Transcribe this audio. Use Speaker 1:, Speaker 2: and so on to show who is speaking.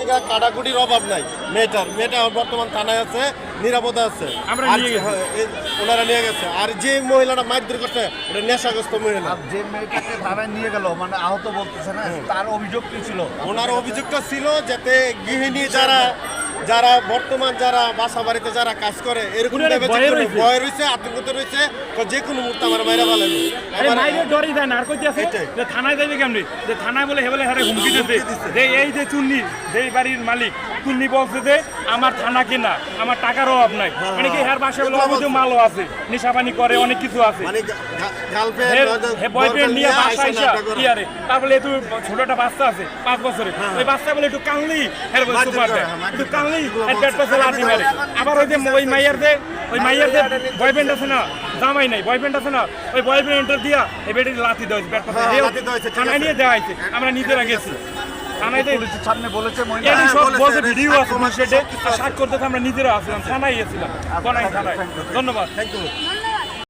Speaker 1: জায়গা কাটাকুটির অভাব নাই। মেয়েটা বর্তমান থানায় আছে, নিরাপদে আছে। ওনারা নিয়ে গেছে। আর যে মহিলাটা মারধর করছে ওটা নেশাগ্রস্ত মহিলা।
Speaker 2: যে মেয়েটাকে থানায় নিয়ে গেল মানে আহত বলতেছে না, তার অভিযোগ কি ছিল?
Speaker 1: ওনার অভিযোগটা ছিল যাতে গৃহিণী যারা বর্তমান যারা বাসা বাড়িতে যারা কাজ করে এরকম ভয় রয়েছে, আতঙ্কিত রয়েছে, যে কোনো মুহূর্তে আমার বাইরে ভালো
Speaker 3: ডরি যায় না। আর কইতে আছে যে থানায় যাইবে কেমনি, যে থানায় বলে হেবলে হারে হুমকি দিতে যে এই যে চুন্নি যে বাড়ির মালিক চুন্নি বলছে যে আমার থানা কেনা, আমার টাকার অভাব নাই। মানে কি হের বাসায় বলে অবৈধ মালও আছে, নেশাপানি করে, অনেক কিছু আছে। বয়ফ্রেন্ড নিয়ে বাসা আইসা কি আরে তারপরে একটু ছোট একটা বাচ্চা আছে 5 বছরের, ওই বাচ্চা বলে একটু কানলি হের বলে সুপার একটু কানলি পেট পাশে লাঠি মারে। আবার ওই যে ওই মাইয়ার যে বয়ফ্রেন্ড আছে না, জামাই নাই, বয়ফ্রেন্ড আছে না, ওই বয়ফ্রেন্ডটা দিয়া এই বেটির লাঠি দেওয়া পেট পাশে থানায় নিয়ে দেওয়া হয়েছে। আমরা নিজেরা গেছি থানায়,
Speaker 2: সামনে বলেছে
Speaker 3: ভিডিও আছে, আমরা নিজেরা আসলাম, থানায় গেছিলাম, থানায়। ধন্যবাদ।
Speaker 1: Thank you.